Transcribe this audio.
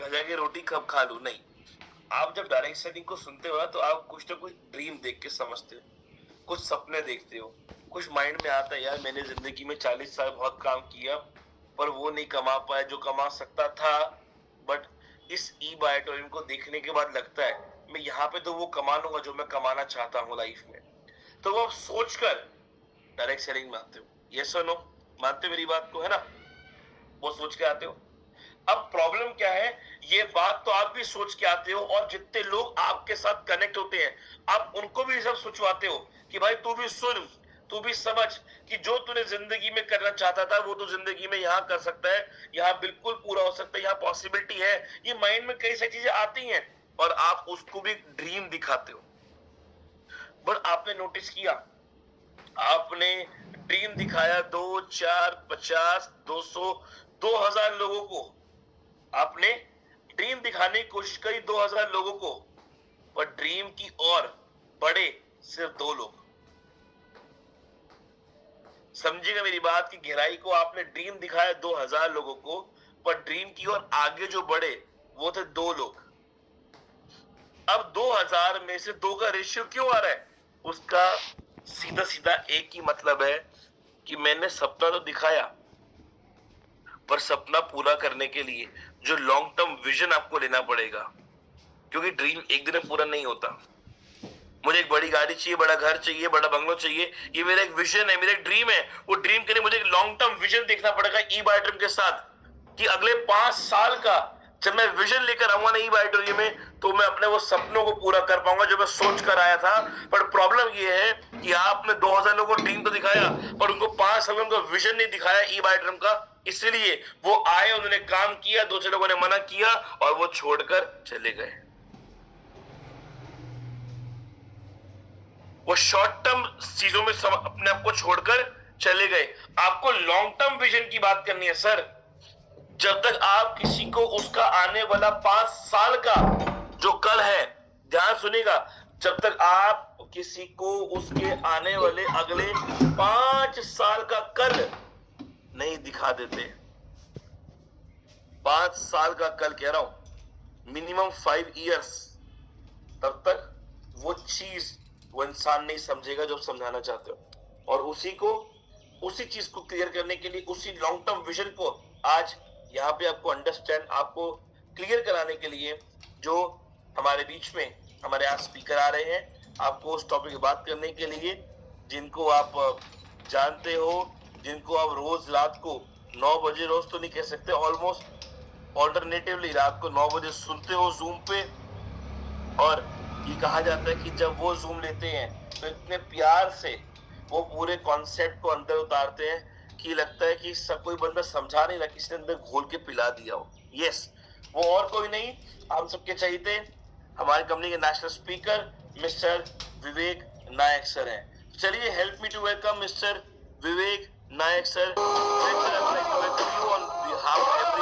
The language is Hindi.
गधा की रोटी कब खा लूं, नहीं। आप जब डायरेक्ट सेलिंग को सुनते हो ना, तो आप कुछ ना कुछ ड्रीम देख के समझते हो, कुछ सपने देखते हो, कुछ माइंड में आता है, यार मैंने जिंदगी में 40 साल बहुत काम किया पर वो नहीं कमा पाया जो कमा सकता था। बट इस ई बायोटोरियम को देखने के बाद लगता है मैं यहाँ पे तो वो कमा लूंगा जो मैं कमाना चाहता हूँ लाइफ में। तो वो सोचकर डायरेक्ट सेलिंग में आते हो। यस और नो? मानते हो मेरी बात को, है ना? वो सोच के आते हो। अब प्रॉब्लम क्या है, ये बात तो आप भी सोच के आते हो और जितने लोग आपके साथ कनेक्ट होते हैं आप उनको भी सब सोचवाते हो कि भाई तू भी सुन, तू भी समझ कि जो तूने जिंदगी में करना चाहता था वो तो जिंदगी में यहाँ कर सकता है, यहाँ बिल्कुल पूरा हो सकता है, यहाँ पॉसिबिलिटी है। ये माइंड में कई सारी चीजें आती हैं और आप उसको भी ड्रीम दिखाते हो। बट आपने नोटिस किया, आपने ड्रीम दिखाया 2, 4, 50, 200, 2000 लोगों को। आपने ड्रीम दिखाने की कोशिश करी 2000 लोगों को, पर ड्रीम की और बड़े सिर्फ 2 लोग। समझिएगा मेरी बात की गहराई को। आपने ड्रीम दिखाया 2000 लोगों को, पर ड्रीम की और आगे जो बढ़े वो थे 2 लोग। अब 2000 में से 2 का रेशियो क्यों आ रहा है? उसका सीधा सीधा एक ही मतलब है कि मैंने सपना तो दिखाया, पर सपना पूरा करने के लिए जो लॉन्ग टर्म विजन आपको लेना पड़ेगा, क्योंकि ड्रीम एक दिन में पूरा नहीं होता। मुझे एक बड़ी गाड़ी चाहिए, बड़ा घर चाहिए, बड़ा बंगलो चाहिए, ये मेरा एक विजन है, मेरा एक ड्रीम है। वो ड्रीम के लिए मुझे एक लॉन्ग टर्म विजन देखना पड़ेगा ई बायोटोरियम के साथ, कि अगले 5 साल का जब मैं विजन लेकर आऊंगा ना ई बायोटोरियम में, तो मैं अपने वो सपनों को पूरा कर पाऊंगा जो मैं सोच कर आया था। पर प्रॉब्लम ये है कि आपने 2000 लोगों को ड्रीम तो दिखाया, पर उनको 5 साल का विजन नहीं दिखाया ई बायोटोरियम का। इसलिए वो आए, उन्होंने काम किया, 2-6 लोगों ने मना किया और वो छोड़कर चले गए। वो शॉर्ट टर्म चीजों में अपने आप को छोड़कर चले गए। आपको लॉन्ग टर्म विजन की बात करनी है सर। जब तक आप किसी को उसका आने वाला 5 साल का जो कल है, ध्यान सुनिएगा, जब तक आप किसी को उसके आने वाले अगले 5 साल का कल नहीं दिखा देते, 5 साल का कल कह रहा हूं, मिनिमम 5 इयर्स, तब तक वो चीज वो इंसान नहीं समझेगा जो समझाना चाहते हो। और उसी चीज को क्लियर करने के लिए, उसी लॉन्ग टर्म विजन को आज यहाँ पे आपको अंडरस्टैंड, आपको क्लियर कराने के लिए जो हमारे बीच में हमारे यहाँ स्पीकर आ रहे हैं, आपको उस टॉपिक की बात करने के लिए, जिनको आप जानते हो, जिनको आप रोज रात को 9 बजे, रोज तो नहीं कह सकते, ऑलमोस्ट ऑल्टरनेटिवली रात को 9 बजे सुनते हो जूम पे। और ये कहा जाता है कि जब वो जूम लेते हैं तो इतने प्यार से वो पूरे कॉन्सेप्ट को अंदर उतारते हैं कि लगता है कि सब कोई बंदा समझा नहीं रहा, किसी ने अंदर घोल के पिला दिया हो। यस, वो और कोई नहीं, हम सबके चाहिए हमारी कंपनी के national speaker mister Vivek Nayak sir हैं। चलिए, help me to welcome mister Vivek Nayak sir. On behalf